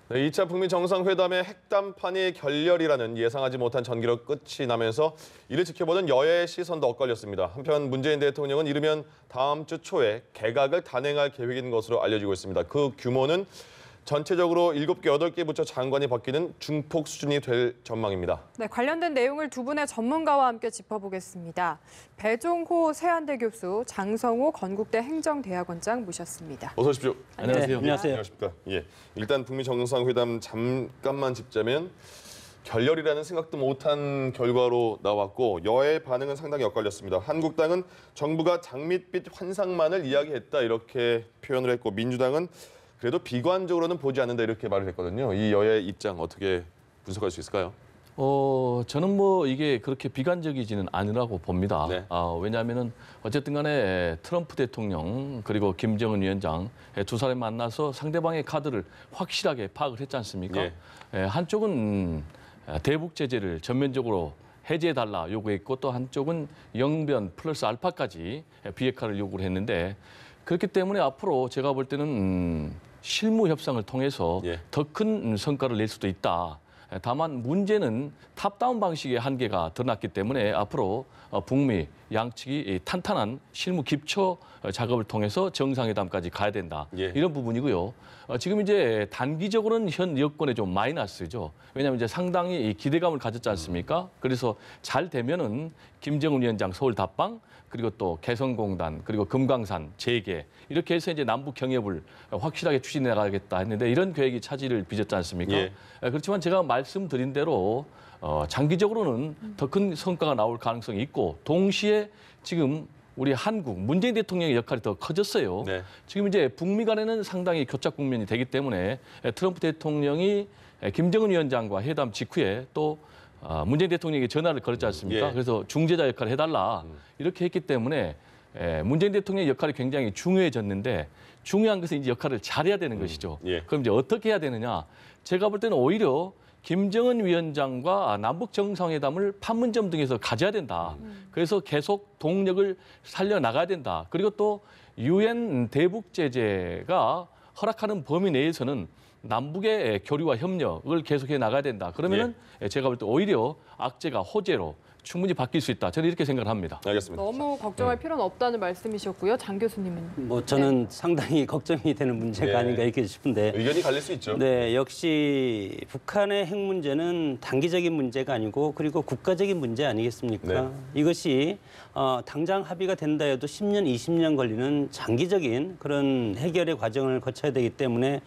네, 2차 북미 정상회담의 핵담판이 결렬이라는 예상하지 못한 전기로 끝이 나면서 이를 지켜보는 여야의 시선도 엇갈렸습니다. 한편 문재인 대통령은 이르면 다음 주 초에 개각을 단행할 계획인 것으로 알려지고 있습니다. 그 규모는 전체적으로 7개, 8개 부처 장관이 바뀌는 중폭 수준이 될 전망입니다. 네, 관련된 내용을 두 분의 전문가와 함께 짚어보겠습니다. 배종호 세한대 교수, 장성호 건국대 행정대학원장 모셨습니다. 어서 오십시오. 안녕하세요. 네, 안녕하세요. 안녕하십니까. 예, 일단 북미 정상회담 잠깐만 짚자면 결렬이라는 생각도 못한 결과로 나왔고 여야의 반응은 상당히 엇갈렸습니다. 한국당은 정부가 장밋빛 환상만을 이야기했다 이렇게 표현을 했고 민주당은 그래도 비관적으로는 보지 않는다 이렇게 말을 했거든요. 이 여야의 입장 어떻게 분석할 수 있을까요? 저는 뭐 이게 그렇게 비관적이지는 아니라고 봅니다. 네. 왜냐하면은 어쨌든 간에 트럼프 대통령 그리고 김정은 위원장 두 사람이 만나서 상대방의 카드를 확실하게 파악을 했지 않습니까? 예. 한쪽은 대북 제재를 전면적으로 해제해달라 요구했고 또 한쪽은 영변 플러스 알파까지 비핵화를 요구를 했는데 그렇기 때문에 앞으로 제가 볼 때는 실무 협상을 통해서 예. 더 큰 성과를 낼 수도 있다. 다만 문제는 탑다운 방식의 한계가 드러났기 때문에 앞으로 북미 양측이 탄탄한 실무 기초 작업을 통해서 정상회담까지 가야 된다. 예. 이런 부분이고요. 지금 이제 단기적으로는 현 여건에 좀 마이너스죠. 왜냐하면 이제 상당히 기대감을 가졌지 않습니까? 그래서 잘 되면은 김정은 위원장 서울 답방 그리고 또 개성공단 그리고 금강산 재개 이렇게 해서 이제 남북 경협을 확실하게 추진해 나가겠다 했는데 이런 계획이 차질을 빚었지 않습니까? 예. 그렇지만 제가 말씀드린 대로 장기적으로는 더 큰 성과가 나올 가능성이 있고 동시에 지금 우리 한국 문재인 대통령의 역할이 더 커졌어요. 네. 지금 이제 북미 간에는 상당히 교착 국면이 되기 때문에 트럼프 대통령이 김정은 위원장과 회담 직후에 또 문재인 대통령에게 전화를 걸었지 않습니까? 예. 그래서 중재자 역할을 해달라 이렇게 했기 때문에 문재인 대통령의 역할이 굉장히 중요해졌는데 중요한 것은 이제 역할을 잘해야 되는 것이죠. 예. 그럼 이제 어떻게 해야 되느냐? 제가 볼 때는 오히려 김정은 위원장과 남북 정상회담을 판문점 등에서 가져야 된다. 그래서 계속 동력을 살려나가야 된다. 그리고 또 유엔 대북 제재가 허락하는 범위 내에서는 남북의 교류와 협력을 계속해 나가야 된다. 그러면은 제가 볼 때 오히려 악재가 호재로 충분히 바뀔 수 있다. 저는 이렇게 생각을 합니다. 알겠습니다. 너무 걱정할 필요는 없다는 말씀이셨고요. 장 교수님은? 뭐 저는 상당히 걱정이 되는 문제가 네. 아닌가 이렇게 싶은데. 의견이 갈릴 수 있죠. 네, 역시 북한의 핵 문제는 단기적인 문제가 아니고 그리고 국가적인 문제 아니겠습니까? 네. 이것이 당장 합의가 된다 해도 10년, 20년 걸리는 장기적인 그런 해결의 과정을 거쳐야 되기 때문에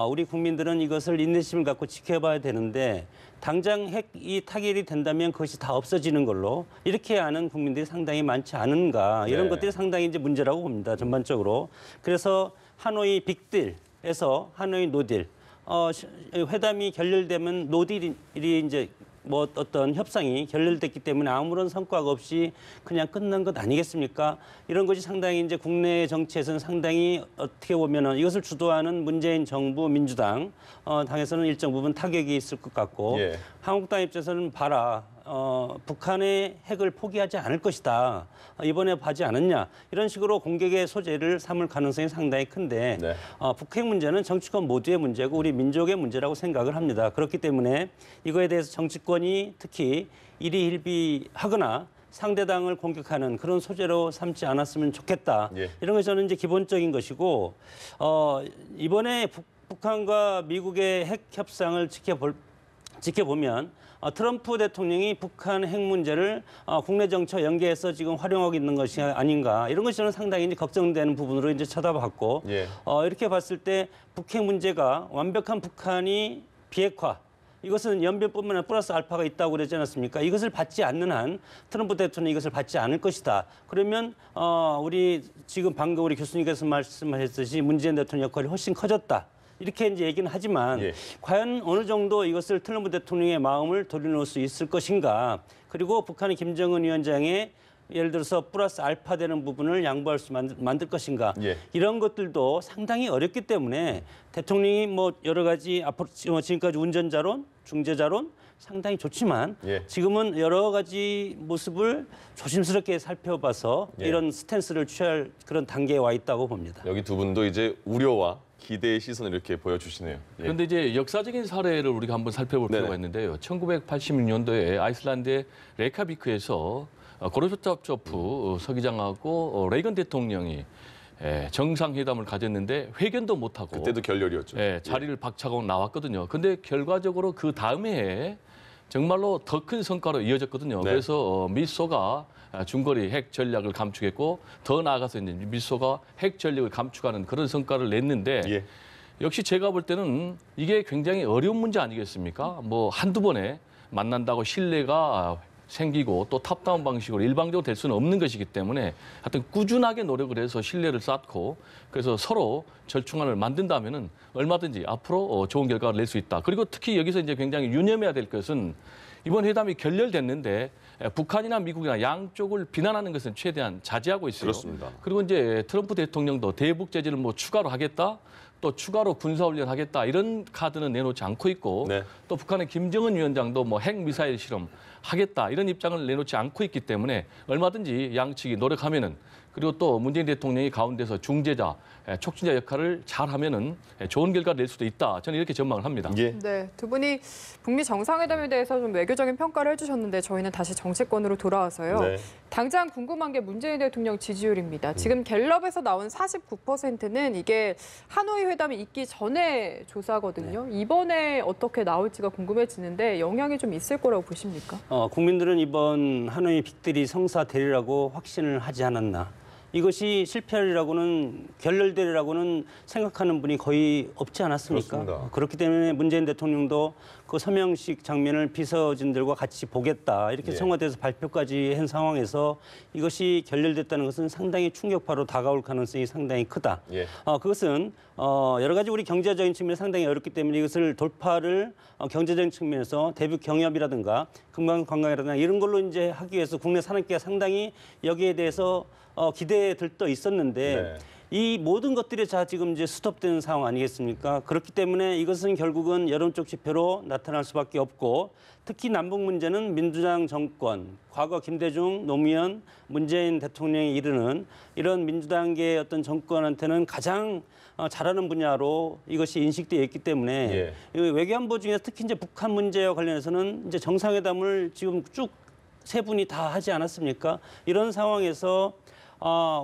우리 국민들은 이것을 인내심을 갖고 지켜봐야 되는데 당장 핵이 타결이 된다면 그것이 다 없어지는 걸로 이렇게 하는 국민들이 상당히 많지 않은가 이런 네. 것들이 상당히 이제 문제라고 봅니다. 전반적으로. 그래서 하노이 빅딜에서 하노이 노딜 회담이 결렬되면 노딜이 이제 뭐 어떤 협상이 결렬됐기 때문에 아무런 성과가 없이 그냥 끝난 것 아니겠습니까? 이런 것이 상당히 이제 국내 정치에서는 상당히 어떻게 보면은 이것을 주도하는 문재인 정부 민주당 당에서는 일정 부분 타격이 있을 것 같고 예. 한국당 입장에서는 봐라. 북한의 핵을 포기하지 않을 것이다. 이번에 하지 않았냐. 이런 식으로 공격의 소재를 삼을 가능성이 상당히 큰데 네. 북핵 문제는 정치권 모두의 문제고 우리 민족의 문제라고 생각을 합니다. 그렇기 때문에 이거에 대해서 정치권이 특히 일희일비하거나 상대당을 공격하는 그런 소재로 삼지 않았으면 좋겠다. 예. 이런 것이 저는 이제 기본적인 것이고 이번에 북한과 미국의 핵 협상을 지켜보면 트럼프 대통령이 북한 핵 문제를 국내 정치와 연계해서 지금 활용하고 있는 것이 아닌가 이런 것이 저는 상당히 이제 걱정되는 부분으로 이제 쳐다봤고 예. 이렇게 봤을 때 북핵 문제가 완벽한 북한이 비핵화 이것은 연변뿐만 아니라 플러스 알파가 있다고 그러지 않았습니까? 이것을 받지 않는 한 트럼프 대통령이 이것을 받지 않을 것이다. 그러면 우리 지금 방금 우리 교수님께서 말씀하셨듯이 문재인 대통령 역할이 훨씬 커졌다. 이렇게 이제 얘기는 하지만 예. 과연 어느 정도 이것을 트럼프 대통령의 마음을 돌려놓을 수 있을 것인가. 그리고 북한의 김정은 위원장의 예를 들어서 플러스 알파 되는 부분을 양보할 수 만들 것인가. 예. 이런 것들도 상당히 어렵기 때문에 대통령이 뭐 여러 가지 앞으로 지금까지 운전자론, 중재자론 상당히 좋지만 예. 지금은 여러 가지 모습을 조심스럽게 살펴봐서 예. 이런 스탠스를 취할 그런 단계에 와 있다고 봅니다. 여기 두 분도 이제 우려와 기대의 시선을 이렇게 보여주시네요. 예. 그런데 이제 역사적인 사례를 우리가 한번 살펴볼 네네. 필요가 있는데요. 1986년도에 아이슬란드의 레이카비크에서 고르바초프 서기장하고 레이건 대통령이 정상회담을 가졌는데 회견도 못하고 그때도 결렬이었죠. 자리를 박차고 나왔거든요. 근데 결과적으로 그 다음 해에 정말로 더 큰 성과로 이어졌거든요. 네. 그래서 미소가 중거리 핵 전략을 감축했고 더 나아가서 이제 미소가 핵 전력을 감축하는 그런 성과를 냈는데 예. 역시 제가 볼 때는 이게 굉장히 어려운 문제 아니겠습니까? 뭐 한두 번에 만난다고 신뢰가 생기고 또 탑다운 방식으로 일방적으로 될 수는 없는 것이기 때문에 하여튼 꾸준하게 노력을 해서 신뢰를 쌓고 그래서 서로 절충안을 만든다면은 얼마든지 앞으로 좋은 결과를 낼 수 있다. 그리고 특히 여기서 이제 굉장히 유념해야 될 것은 이번 회담이 결렬됐는데 북한이나 미국이나 양쪽을 비난하는 것은 최대한 자제하고 있어요. 그렇습니다. 그리고 이제 트럼프 대통령도 대북 제재를 뭐 추가로 하겠다. 또 추가로 군사훈련 하겠다 이런 카드는 내놓지 않고 있고 네. 또 북한의 김정은 위원장도 뭐 핵미사일 실험 하겠다 이런 입장을 내놓지 않고 있기 때문에 얼마든지 양측이 노력하면은 그리고 또 문재인 대통령이 가운데서 중재자, 촉진자 역할을 잘하면은 좋은 결과를 낼 수도 있다. 저는 이렇게 전망을 합니다. 예. 네, 두 분이 북미 정상회담에 대해서 좀 외교적인 평가를 해주셨는데 저희는 다시 정치권으로 돌아와서요. 네. 당장 궁금한 게 문재인 대통령 지지율입니다. 지금 갤럽에서 나온 49%는 이게 하노이 회담이 있기 전에 조사거든요. 이번에 어떻게 나올지가 궁금해지는데 영향이 좀 있을 거라고 보십니까? 국민들은 이번 하노이 빅3 성사되리라고 확신을 하지 않았나. 이것이 실패하리라고는 결렬되리라고는 생각하는 분이 거의 없지 않았습니까? 그렇습니다. 그렇기 때문에 문재인 대통령도 그 서명식 장면을 비서진들과 같이 보겠다 이렇게 예. 청와대에서 발표까지 한 상황에서 이것이 결렬됐다는 것은 상당히 충격파로 다가올 가능성이 상당히 크다. 예. 그것은 여러 가지 우리 경제적인 측면이 상당히 어렵기 때문에 이것을 돌파를 경제적인 측면에서 대북 경협이라든가 금강관광이라든가 이런 걸로 이제 하기 위해서 국내 산업계가 상당히 여기에 대해서 기대에 들떠 있었는데 네. 이 모든 것들이 다 지금 이제 스톱되는 상황 아니겠습니까? 그렇기 때문에 이것은 결국은 여론적 지표로 나타날 수밖에 없고 특히 남북 문제는 민주당 정권, 과거 김대중, 노무현, 문재인 대통령이 이르는 이런 민주당계의 어떤 정권한테는 가장 잘하는 분야로 이것이 인식되어 있기 때문에 예. 이 외교안보 중에서 특히 이제 북한 문제와 관련해서는 이제 정상회담을 지금 쭉 세 분이 다 하지 않았습니까? 이런 상황에서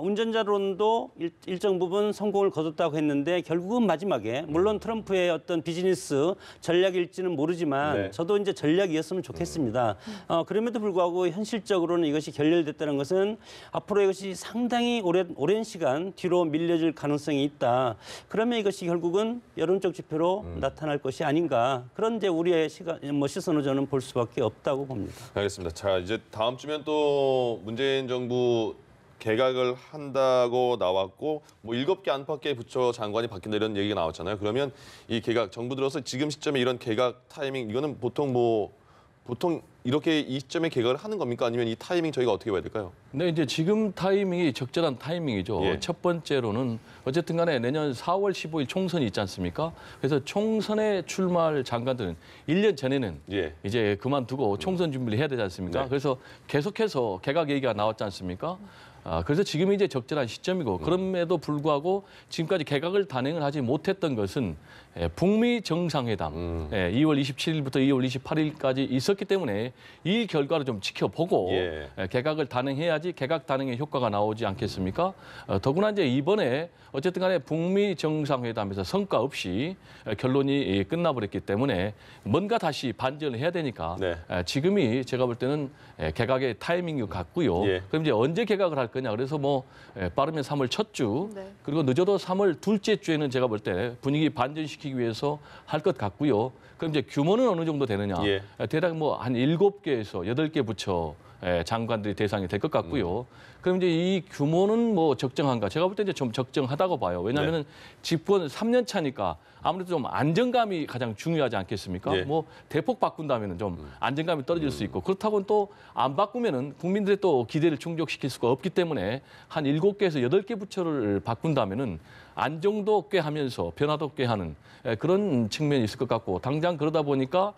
운전자론도 일정 부분 성공을 거뒀다고 했는데 결국은 마지막에 물론 트럼프의 어떤 비즈니스 전략일지는 모르지만 네. 저도 이제 전략이었으면 좋겠습니다. 그럼에도 불구하고 현실적으로는 이것이 결렬됐다는 것은 앞으로 이것이 상당히 오랜 시간 뒤로 밀려질 가능성이 있다. 그러면 이것이 결국은 여론적 지표로 나타날 것이 아닌가. 그런 이제 우리의 시선으로 저는 볼 수밖에 없다고 봅니다. 알겠습니다. 자, 이제 다음 주면 또 문재인 정부 개각을 한다고 나왔고 뭐 7개 안팎의 부처 장관이 바뀐다 이런 얘기가 나왔잖아요. 그러면 이 개각 정부 들어서 지금 시점에 이런 개각 타이밍 이거는 보통 이렇게 이 시점에 개각을 하는 겁니까? 아니면 이 타이밍 저희가 어떻게 봐야 될까요? 네, 이제 지금 타이밍이 적절한 타이밍이죠. 예. 첫 번째로는 어쨌든 간에 내년 4월 15일 총선이 있지 않습니까? 그래서 총선에 출마할 장관들은 1년 전에는 예. 이제 그만두고 총선 준비를 해야 되지 않습니까? 네. 그래서 계속해서 개각 얘기가 나왔지 않습니까? 그래서 지금이 이제 적절한 시점이고 그럼에도 불구하고 지금까지 개각을 단행을 하지 못했던 것은 북미 정상회담 2월 27일부터 2월 28일까지 있었기 때문에 이 결과를 좀 지켜보고 예. 개각을 단행해야지 개각 단행의 효과가 나오지 않겠습니까? 더구나 이제 이번에 어쨌든 간에 북미 정상회담에서 성과 없이 결론이 끝나버렸기 때문에 뭔가 다시 반전을 해야 되니까 네. 지금이 제가 볼 때는 개각의 타이밍이 같고요. 예. 그럼 이제 언제 개각을 할 거냐? 그래서 뭐 빠르면 3월 첫 주, 네. 그리고 늦어도 3월 둘째 주에는 제가 볼 때 분위기 반전시키기 위해서 할 것 같고요. 그럼 이제 규모는 어느 정도 되느냐? 예. 대략 뭐 한 7개에서 8개 부처 장관들이 대상이 될 것 같고요. 그럼 이제 이 규모는 뭐 적정한가? 제가 볼 때 이제 좀 적정하다고 봐요. 왜냐하면 집권 3년 차니까 아무래도 좀 안정감이 가장 중요하지 않겠습니까? 예. 뭐 대폭 바꾼다면은 좀 안정감이 떨어질 수 있고 그렇다고는 또 안 바꾸면은 국민들의 또 기대를 충족시킬 수가 없기 때문에 한 7개에서 8개 부처를 바꾼다면은 안정도 꽤 하면서 변화도 꽤 하는 그런 측면이 있을 것 같고 당장 그러다 보니까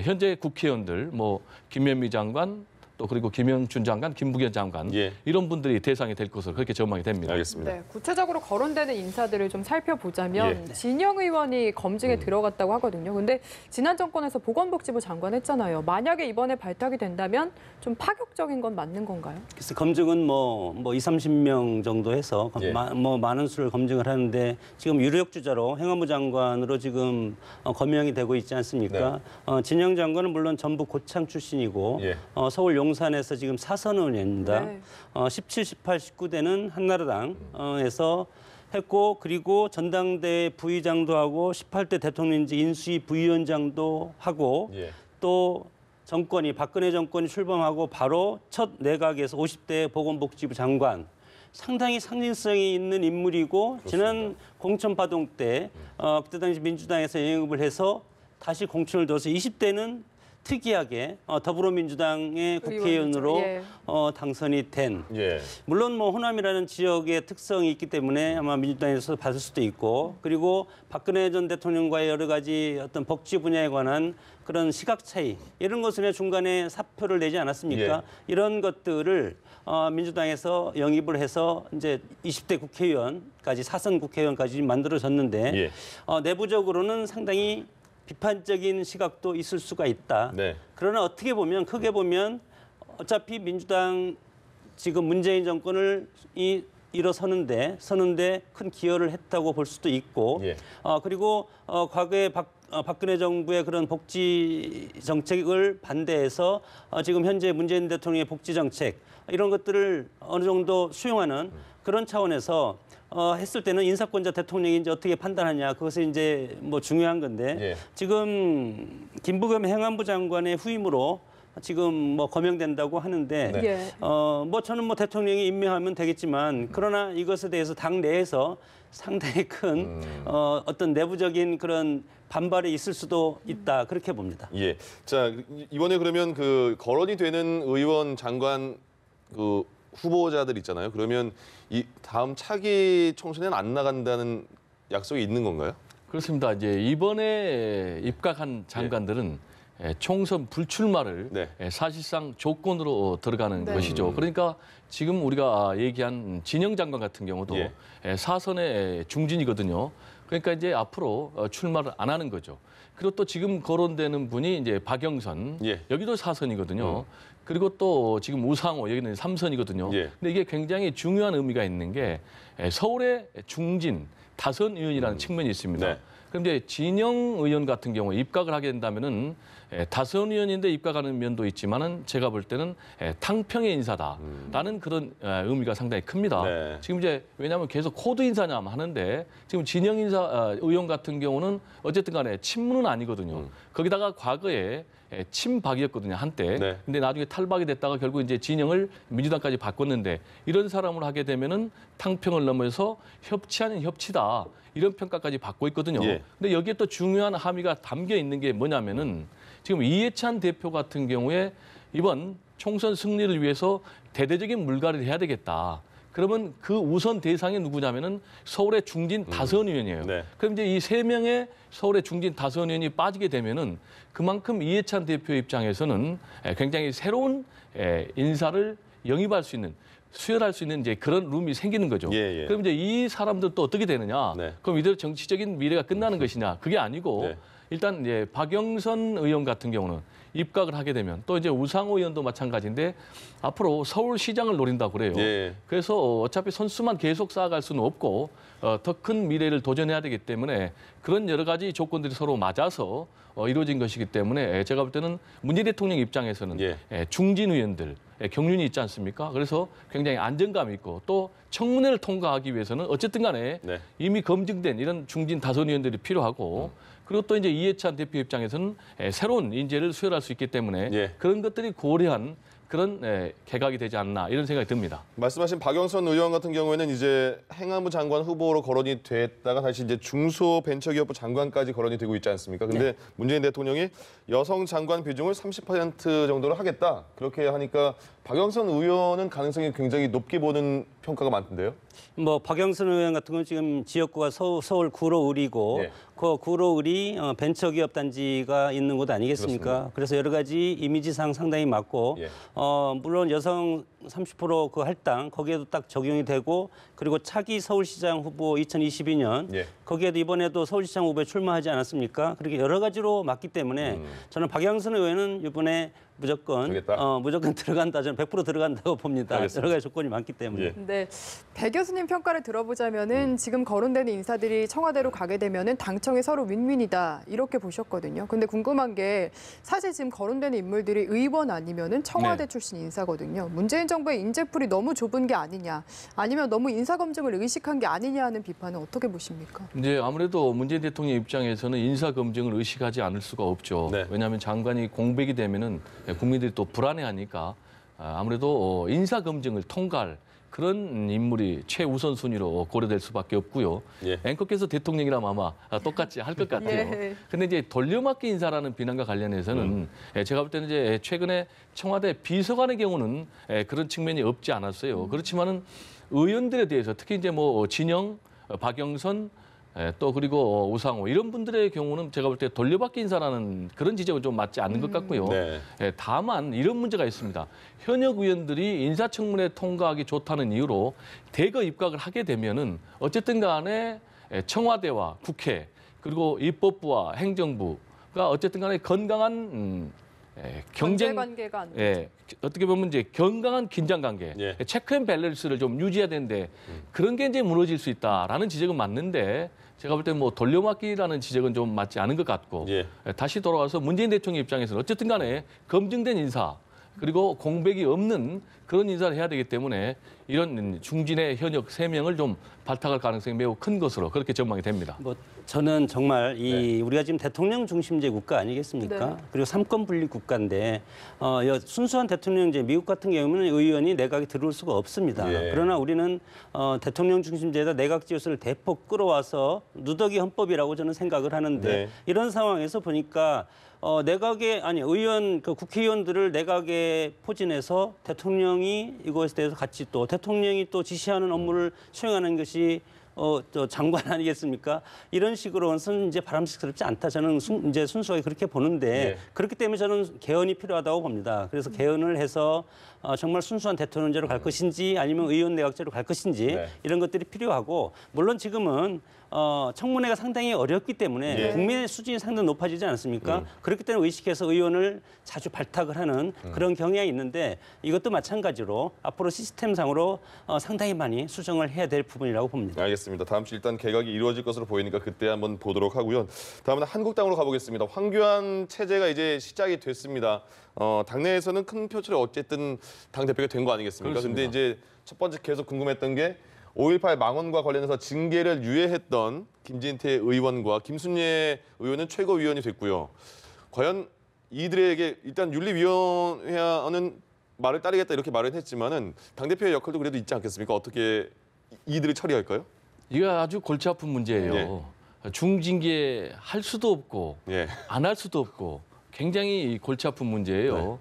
현재 국회의원들 뭐 김현미 장관 또 그리고 김영춘 장관, 김부겸 장관 예. 이런 분들이 대상이 될 것으로 그렇게 전망이 됩니다. 알겠습니다. 네, 구체적으로 거론되는 인사들을 좀 살펴보자면 예. 진영 의원이 검증에 들어갔다고 하거든요. 근데 지난 정권에서 보건복지부 장관 했잖아요. 만약에 이번에 발탁이 된다면 좀 파격적인 건 맞는 건가요? 그래서 검증은 뭐 20-30명 정도 해서 예. 많은 수를 검증을 하는데 지금 유력 주자로 행안부 장관으로 지금 거명이 되고 있지 않습니까? 진영 장관은 물론 전북 고창 출신이고 예. 서울 용산에서 지금 사선 의원입니다. 네. 17, 18, 19대는 한나라당에서 했고 그리고 전당대회 부의장도 하고 18대 대통령인지 인수위 부위원장도 하고 예. 또 박근혜 정권이 출범하고 바로 첫 내각에서 50대 보건복지부 장관 상당히 상징성이 있는 인물이고 지난 공천 파동 때 그때 당시 민주당에서 영입을 해서 다시 공천을 둬서 20대는 특이하게 더불어민주당의 국회의원으로 예. 당선이 된 예. 물론 뭐 호남이라는 지역의 특성이 있기 때문에 아마 민주당에서 받을 수도 있고 그리고 박근혜 전 대통령과의 여러 가지 어떤 복지 분야에 관한 그런 시각 차이 이런 것을 중간에 사표를 내지 않았습니까? 예. 이런 것들을 민주당에서 영입을 해서 이제 20대 국회의원까지 사선 국회의원까지 만들어졌는데 예. 내부적으로는 상당히 비판적인 시각도 있을 수가 있다. 네. 그러나 어떻게 보면 크게 보면 어차피 민주당 지금 문재인 정권을 일어서는데 큰 기여를 했다고 볼 수도 있고 예. 그리고 과거에 박근혜 정부의 그런 복지 정책을 반대해서 지금 현재 문재인 대통령의 복지 정책 이런 것들을 어느 정도 수용하는 그런 차원에서 했을 때는 인사권자 대통령이 이제 어떻게 판단하냐 그것이 이제 뭐 중요한 건데 예. 지금 김부겸 행안부 장관의 후임으로 지금 뭐 거명된다고 하는데 네. 예. 뭐 저는 뭐 대통령이 임명하면 되겠지만 그러나 이것에 대해서 당 내에서 상당히 큰 어떤 내부적인 그런 반발이 있을 수도 있다 그렇게 봅니다. 예. 자, 이번에 그러면 그 거론이 되는 의원 장관 그 후보자들 있잖아요. 그러면 이 다음 차기 총선에는 안 나간다는 약속이 있는 건가요? 그렇습니다. 이제 이번에 입각한 장관들은 총선 불출마를 네. 사실상 조건으로 들어가는 네. 것이죠. 그러니까 지금 우리가 얘기한 진영 장관 같은 경우도 예. 사선의 중진이거든요. 그러니까 이제 앞으로 출마를 안 하는 거죠. 그리고 또 지금 거론되는 분이 이제 박영선, 예. 여기도 사선이거든요. 그리고 또 지금 우상호, 여기는 삼선이거든요. 예. 근데 이게 굉장히 중요한 의미가 있는 게 서울의 중진 다선 의원이라는 측면이 있습니다. 네. 그럼 이제 진영 의원 같은 경우에 입각을 하게 된다면은 다선 의원인데 입각하는 면도 있지만은 제가 볼 때는 탕평의 인사다라는 그런 의미가 상당히 큽니다. 네. 지금 이제 왜냐하면 계속 코드 인사냐 하는데 지금 진영 인사 의원 같은 경우는 어쨌든 간에 친문은 아니거든요. 거기다가 과거에 친박이었거든요, 한때. 네. 근데 나중에 탈박이 됐다가 결국 이제 진영을 민주당까지 바꿨는데 이런 사람을 하게 되면은 탕평을 넘어서 협치 아닌 협치다. 이런 평가까지 받고 있거든요. 예. 근데 여기에 또 중요한 함의가 담겨 있는 게 뭐냐면은 지금 이해찬 대표 같은 경우에 이번 총선 승리를 위해서 대대적인 물갈이를 해야 되겠다. 그러면 그 우선 대상이 누구냐면은 서울의 중진 다선 의원이에요. 네. 그럼 이제 이 세 명의 서울의 중진 다선 의원이 빠지게 되면은 그만큼 이해찬 대표 입장에서는 굉장히 새로운 인사를 영입할 수 있는 수혈할 수 있는 이제 그런 룸이 생기는 거죠. 예, 예. 그럼 이제 이 사람들 또 어떻게 되느냐? 네. 그럼 이대로 정치적인 미래가 끝나는 것이냐? 그게 아니고 네. 일단 이제 박영선 의원 같은 경우는 입각을 하게 되면 또 이제 우상호 의원도 마찬가지인데 앞으로 서울시장을 노린다고 그래요. 예. 그래서 어차피 선수만 계속 쌓아갈 수는 없고 더 큰 미래를 도전해야 되기 때문에 그런 여러 가지 조건들이 서로 맞아서 이루어진 것이기 때문에 제가 볼 때는 문재인 대통령 입장에서는 예. 중진 의원들 경륜이 있지 않습니까? 그래서 굉장히 안정감 있고 또 청문회를 통과하기 위해서는 어쨌든 간에 네. 이미 검증된 이런 중진 다선 의원들이 필요하고 그리고 또 이제 이해찬 대표 입장에서는 새로운 인재를 수혈할 수 있기 때문에 예. 그런 것들이 고려한 그런 개각이 되지 않나 이런 생각이 듭니다. 말씀하신 박영선 의원 같은 경우에는 이제 행안부 장관 후보로 거론이 됐다가 다시 이제 중소벤처기업부 장관까지 거론이 되고 있지 않습니까? 근데 문재인 대통령이 여성 장관 비중을 30% 정도로 하겠다. 그렇게 하니까 박영선 의원은 가능성이 굉장히 높게 보는 평가가 많던데요. 뭐 박영선 의원 같은 건 지금 지역구가 서울 구로 을이고 예. 그 구로을이 벤처기업 단지가 있는 곳 아니겠습니까? 그렇습니다. 그래서 여러 가지 이미지상 상당히 맞고 예. 물론 여성 30% 그 할당 거기에도 딱 적용이 되고 그리고 차기 서울시장 후보 2022년 예. 거기에도 이번에도 서울시장 후보에 출마하지 않았습니까? 그렇게 여러 가지로 맞기 때문에 저는 박영선 의원은 이번에 무조건 되겠다? 무조건 들어간다. 저는 100% 들어간다고 봅니다. 알겠습니다. 여러 가지 조건이 많기 때문에. 예. 네, 배 교수님 평가를 들어보자면은 지금 거론되는 인사들이 청와대로 가게 되면은 당청이 서로 윈윈이다 이렇게 보셨거든요. 근데 궁금한 게 사실 지금 거론되는 인물들이 의원 아니면은 청와대 네. 출신 인사거든요. 문재인 정부의 인재풀이 너무 좁은 게 아니냐, 아니면 너무 인사 검증을 의식한 게 아니냐 하는 비판은 어떻게 보십니까? 이제 아무래도 문재인 대통령 입장에서는 인사 검증을 의식하지 않을 수가 없죠. 네. 왜냐하면 장관이 공백이 되면은 국민들이 또 불안해하니까 아무래도 인사 검증을 통과할 그런 인물이 최우선 순위로 고려될 수밖에 없고요. 예. 앵커께서 대통령이라면 아마 똑같이 할 것 같아요. 예. 근데 이제 돌려막기 인사라는 비난과 관련해서는 제가 볼 때는 이제 최근에 청와대 비서관의 경우는 그런 측면이 없지 않았어요. 그렇지만은 의원들에 대해서 특히 이제 뭐 진영, 박영선 또 그리고 우상호 이런 분들의 경우는 제가 볼 때 돌려받기 인사라는 그런 지적은 좀 맞지 않는 것 같고요. 네. 다만 이런 문제가 있습니다. 현역 의원들이 인사청문회 통과하기 좋다는 이유로 대거 입각을 하게 되면은 어쨌든 간에 청와대와 국회 그리고 입법부와 행정부가 어쨌든 간에 건강한 경쟁 관계가 안 되죠. 예, 어떻게 보면 이제 건강한 긴장 관계, 예. 체크 앤 밸런스를 좀 유지해야 되는데 그런 게 이제 무너질 수 있다라는 지적은 맞는데 제가 볼 때 뭐 돌려막기라는 지적은 좀 맞지 않은 것 같고 예. 다시 돌아와서 문재인 대통령 입장에서는 어쨌든 간에 검증된 인사 그리고 공백이 없는 그런 인사를 해야 되기 때문에 이런 중진의 현역 3명을 좀 발탁할 가능성이 매우 큰 것으로 그렇게 전망이 됩니다. 뭐 저는 정말 우리가 지금 대통령 중심제 국가 아니겠습니까? 네. 그리고 삼권 분립 국가인데 순수한 대통령제 미국 같은 경우는 의원이 내각에 들어올 수가 없습니다. 예. 그러나 우리는 대통령 중심제에다 내각 지요수를 대폭 끌어와서 누더기 헌법이라고 저는 생각을 하는데 네. 이런 상황에서 보니까 내각의 의원 국회의원들을 내각에 포진해서 대통령이 이것에 대해서 같이 또 대통령이 또 지시하는 업무를 수행하는 것이 또 장관 아니겠습니까? 이런 식으로는 이제 바람직스럽지 않다. 저는 이제 순수하게 그렇게 보는데 네. 그렇기 때문에 저는 개헌이 필요하다고 봅니다. 그래서 개헌을 해서 정말 순수한 대통령제로 갈 것인지 아니면 의원 내각제로 갈 것인지 네. 이런 것들이 필요하고 물론 지금은 청문회가 상당히 어렵기 때문에 예. 국민의 수준이 상당히 높아지지 않습니까? 그렇기 때문에 의식해서 의원을 자주 발탁을 하는 그런 경향이 있는데 이것도 마찬가지로 앞으로 시스템상으로 상당히 많이 수정을 해야 될 부분이라고 봅니다. 알겠습니다. 다음 주 일단 개각이 이루어질 것으로 보이니까 그때 한번 보도록 하고요. 다음은 한국당으로 가보겠습니다. 황교안 체제가 이제 시작이 됐습니다. 당내에서는 큰 표출이 어쨌든 당 대표가 된 거 아니겠습니까? 그렇습니다. 근데 이제 첫 번째 계속 궁금했던 게 5.18 망언과 관련해서 징계를 유예했던 김진태 의원과 김순례 의원은 최고위원이 됐고요. 과연 이들에게 일단 윤리위원회는 말을 따르겠다 이렇게 말은 했지만은 당대표의 역할도 그래도 있지 않겠습니까? 어떻게 이들을 처리할까요? 이게 아주 골치 아픈 문제예요. 중징계 할 수도 없고 예. 안 할 수도 없고 굉장히 골치 아픈 문제예요.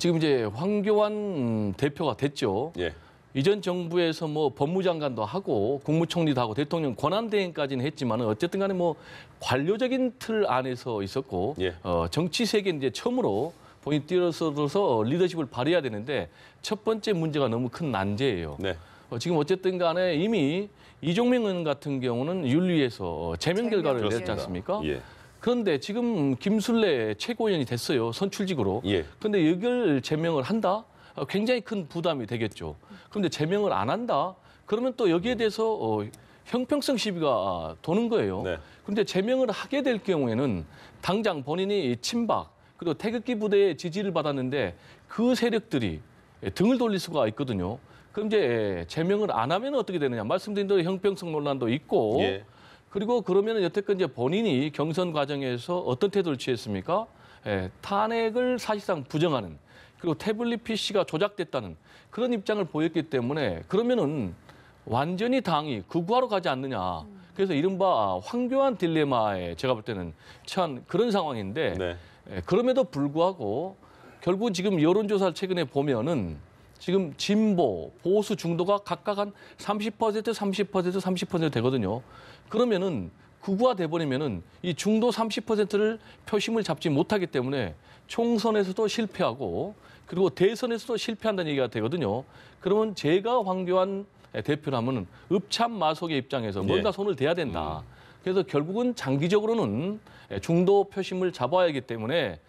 지금 이제 황교안 대표가 됐죠. 예. 이전 정부에서 뭐 법무장관도 하고 국무총리도 하고 대통령 권한대행까지는 했지만은 어쨌든 간에 뭐 관료적인 틀 안에서 있었고 예. 정치 세계는 이제 처음으로 본인이 뛰어서서 리더십을 발휘해야 되는데 첫 번째 문제가 너무 큰 난제예요. 네. 지금 어쨌든 간에 이미 이종명 의원 같은 경우는 윤리에서 제명 결과를 제명. 냈지 않습니까? 예. 그런데 지금 김순례 최고위원이 됐어요. 선출직으로. 예. 그런데 이걸 제명을 한다? 굉장히 큰 부담이 되겠죠. 그런데 제명을 안 한다? 그러면 또 여기에 대해서 형평성 시비가 도는 거예요. 네. 그런데 제명을 하게 될 경우에는 당장 본인이 친박 그리고 태극기 부대의 지지를 받았는데 그 세력들이 등을 돌릴 수가 있거든요. 그럼 이제 제명을 안 하면 어떻게 되느냐? 말씀드린 대로 형평성 논란도 있고 예. 그리고 그러면은 여태껏 이제 본인이 경선 과정에서 어떤 태도를 취했습니까? 탄핵을 사실상 부정하는 그리고 태블릿 PC가 조작됐다는 그런 입장을 보였기 때문에 그러면은 완전히 당이 극우화로 가지 않느냐. 그래서 이른바 황교안 딜레마에 제가 볼 때는 처한 그런 상황인데 네. 그럼에도 불구하고 결국 지금 여론조사를 최근에 보면은 지금 진보, 보수 중도가 각각 한 30%, 30% 되거든요. 그러면은 극우화돼 버리면은 이 중도 30%를 표심을 잡지 못하기 때문에 총선에서도 실패하고 그리고 대선에서도 실패한다는 얘기가 되거든요. 그러면 제가 황교안 대표라면은 읍참마속의 입장에서 뭔가 손을 대야 된다. 그래서 결국은 장기적으로는 중도 표심을 잡아야 하기 때문에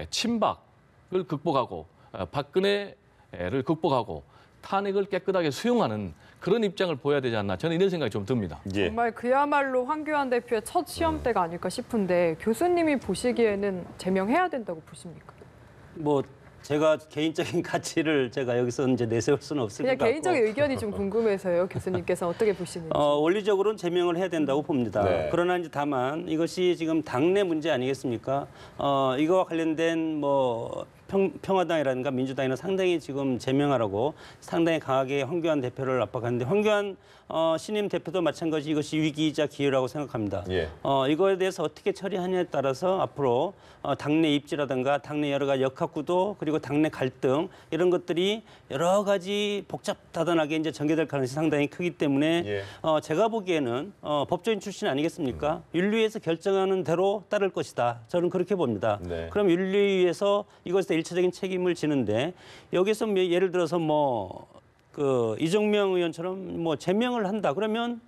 친박을 극복하고 박근혜를 극복하고 탄핵을 깨끗하게 수용하는 그런 입장을 보여야 되지 않나 저는 이런 생각이 좀 듭니다. 예. 정말 그야말로 황교안 대표의 첫 시험대가 아닐까 싶은데 교수님이 보시기에는 제명해야 된다고 보십니까? 뭐 제가 개인적인 가치를 제가 여기서 이제 내세울 수는 없을 것 그냥 같고. 개인적인 의견이 좀 궁금해서요. 교수님께서 어떻게 보시는지. 원리적으로는 제명을 해야 된다고 봅니다. 네. 그러나 이제 다만 이것이 지금 당내 문제 아니겠습니까? 이거와 관련된 뭐 평화당이라든가 민주당이나 상당히 지금 제명하라고 상당히 강하게 황교안 대표를 압박하는데 황교안 신임 대표도 마찬가지 이것이 위기이자 기회라고 생각합니다. 예. 이거에 대해서 어떻게 처리하냐에 따라서 앞으로 당내 입지라든가 당내 여러 가지 역학구도 그리고 당내 갈등 이런 것들이 여러 가지 복잡다단하게 이제 전개될 가능성이 상당히 크기 때문에 예. 제가 보기에는 법조인 출신 아니겠습니까? 윤리위에서 결정하는 대로 따를 것이다. 저는 그렇게 봅니다. 네. 그럼 윤리위에서 이것에 일차적인 책임을 지는데 여기서 예를 들어서 그 이정명 의원처럼 제명을 한다. 그러면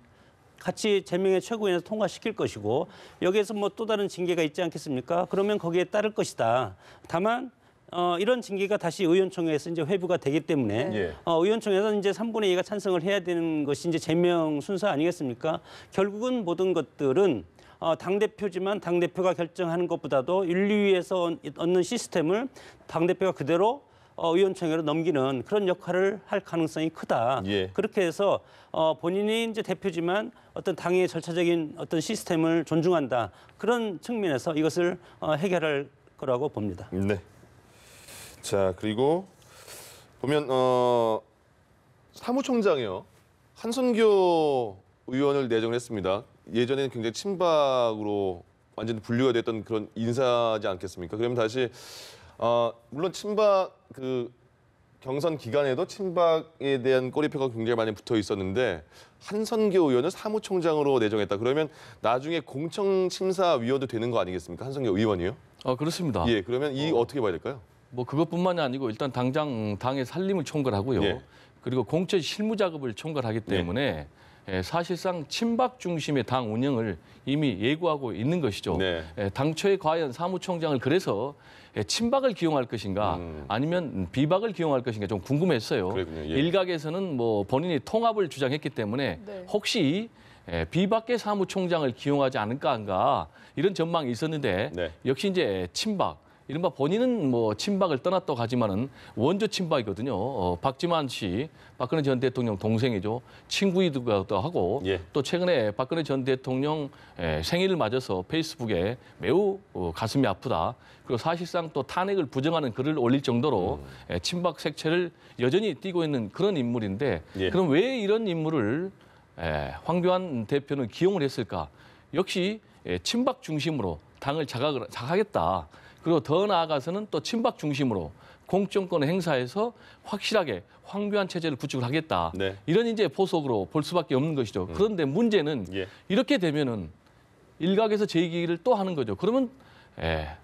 같이 제명의 최고위원회에서 통과시킬 것이고 여기에서 또 다른 징계가 있지 않겠습니까? 그러면 거기에 따를 것이다. 다만 이런 징계가 다시 의원총회에서 이제 회부가 되기 때문에 예. 의원총회에서 이제 3분의 2가 찬성을 해야 되는 것이 이제 제명 순서 아니겠습니까? 결국은 모든 것들은 당대표지만 당대표가 결정하는 것보다도 윤리위에서 얻는 시스템을 당대표가 그대로 의원총회로 넘기는 그런 역할을 할 가능성이 크다. 예. 그렇게 해서 본인이 이제 대표지만 어떤 당의 절차적인 어떤 시스템을 존중한다. 그런 측면에서 이것을 해결할 거라고 봅니다. 네. 자, 그리고 보면 사무총장이요. 한선교 의원을 내정을 했습니다. 예전에는 굉장히 친박으로 완전 분류가 됐던 그런 인사지 않겠습니까? 그러면 다시 물론 친박 그 경선 기간에도 친박에 대한 꼬리표가 굉장히 많이 붙어 있었는데 한선교 의원을 사무총장으로 내정했다. 그러면 나중에 공청심사위원도 되는 거 아니겠습니까? 한선교 의원이요? 그렇습니다. 예, 그러면 이 어떻게 봐야 될까요? 뭐 그것뿐만이 아니고 일단 당장 당의 살림을 총괄하고요. 예. 그리고 공천 실무 작업을 총괄하기 때문에 사실상 친박 중심의 당 운영을 이미 예고하고 있는 것이죠. 네. 당초에 과연 사무총장을 그래서 친박을 기용할 것인가 아니면 비박을 기용할 것인가 좀 궁금했어요. 그랬군요. 예. 일각에서는 뭐 본인이 통합을 주장했기 때문에 네. 혹시 비박계 사무총장을 기용하지 않을까 한가 이런 전망이 있었는데 네. 역시 이제 친박 이른바 본인은 뭐 친박을 떠났다고 하지만은 원조 친박이거든요. 박지만 씨, 박근혜 전 대통령 동생이죠. 친구이기도 하고 예. 또 최근에 박근혜 전 대통령 생일을 맞아서 페이스북에 매우 가슴이 아프다. 그리고 사실상 또 탄핵을 부정하는 글을 올릴 정도로 친박 색채를 여전히 띠고 있는 그런 인물인데 예. 그럼 왜 이런 인물을 황교안 대표는 기용을 했을까? 역시 친박 중심으로 당을 장악하겠다. 그리고 더 나아가서는 또 친박 중심으로 공정권을 행사해서 확실하게 황교안 체제를 구축을 하겠다. 네. 이런 이제 포석으로 볼 수밖에 없는 것이죠. 그런데 문제는 예. 이렇게 되면은 일각에서 제기를 또 하는 거죠. 그러면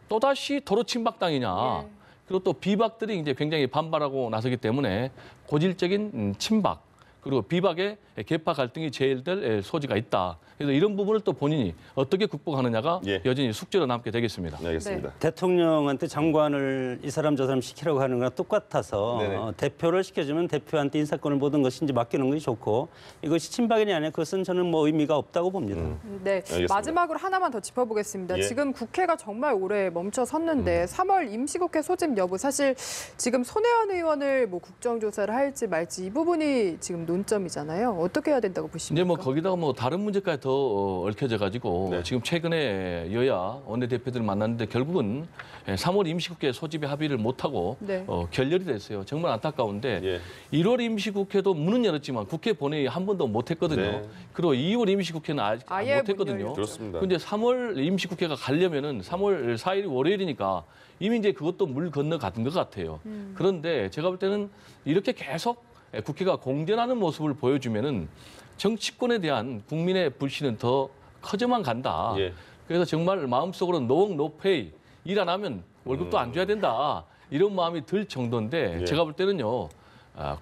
또 다시 도로 친박당이냐. 예. 그리고 또 비박들이 이제 굉장히 반발하고 나서기 때문에 고질적인 친박 그리고 비박의 계파 갈등이 제일될 소지가 있다. 그래서 이런 부분을 또 본인이 어떻게 극복하느냐가 예. 여전히 숙제로 남게 되겠습니다. 네, 알겠습니다. 대통령한테 장관을 이 사람 저 사람 시키라고 하는 거랑 똑같아서 네네. 대표를 시켜주면 대표한테 인사권을 모든 것이 이제 맡기는 것이 좋고 이것이 친박이냐 아니냐 그것은 저는 뭐 의미가 없다고 봅니다. 네, 알겠습니다. 마지막으로 하나만 더 짚어보겠습니다. 예. 지금 국회가 정말 오래 멈춰 섰는데 3월 임시국회 소집 여부 사실 지금 손혜원 의원을 뭐 국정조사를 할지 말지 이 부분이 지금 논점이잖아요. 어떻게 해야 된다고 보십니까? 이제 뭐 거기다가 뭐 다른 문제까지 더 얽혀져 가지고 네. 지금 최근에 여야 원내대표들을 만났는데 결국은 3월 임시국회 소집에 합의를 못하고 네. 결렬이 됐어요. 정말 안타까운데 예. 1월 임시국회도 문은 열었지만 국회 본회의 한 번도 못했거든요. 네. 그리고 2월 임시국회는 아예 못했거든요. 문 열렸죠. 그렇습니다. 근데 3월 임시국회가 가려면은 3월 4일이 월요일이니까 이미 이제 그것도 물 건너 가는 것 같아요. 그런데 제가 볼 때는 이렇게 계속 국회가 공전하는 모습을 보여주면은 정치권에 대한 국민의 불신은 더 커져만 간다. 예. 그래서 정말 마음속으로 노work 노페이 일 안 하면 월급도 안 줘야 된다. 이런 마음이 들 정도인데 예. 제가 볼 때는요.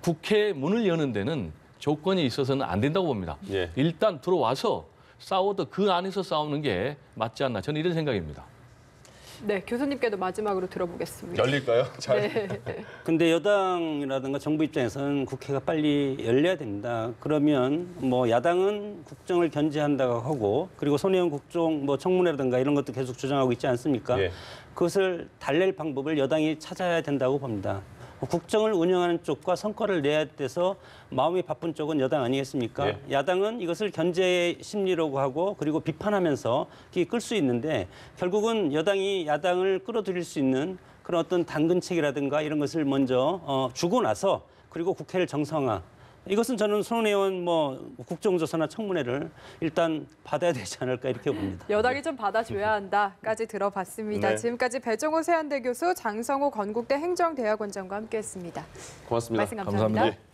국회 문을 여는 데는 조건이 있어서는 안 된다고 봅니다. 예. 일단 들어와서 싸워도 그 안에서 싸우는 게 맞지 않나. 저는 이런 생각입니다. 네, 교수님께도 마지막으로 들어보겠습니다. 열릴까요? 잘. 네. 근데 여당이라든가 정부 입장에서는 국회가 빨리 열려야 됩니다. 그러면 뭐 야당은 국정을 견제한다고 하고 그리고 손혜원 국정 뭐 청문회라든가 이런 것도 계속 주장하고 있지 않습니까? 예. 그것을 달랠 방법을 여당이 찾아야 된다고 봅니다. 국정을 운영하는 쪽과 성과를 내야 돼서 마음이 바쁜 쪽은 여당 아니겠습니까? 예. 야당은 이것을 견제의 심리라고 하고 그리고 비판하면서 끌 수 있는데 결국은 여당이 야당을 끌어들일 수 있는 그런 어떤 당근책이라든가 이런 것을 먼저 주고 나서 그리고 국회를 정상화. 이것은 저는 손혜원 뭐 국정조사나 청문회를 일단 받아야 되지 않을까 이렇게 봅니다. 여당이 좀 받아줘야 한다까지 들어봤습니다. 네. 지금까지 배정호 세한대 교수, 장성호 건국대 행정대학원장과 함께했습니다. 고맙습니다. 말씀 감사합니다. 감사합니다. 예.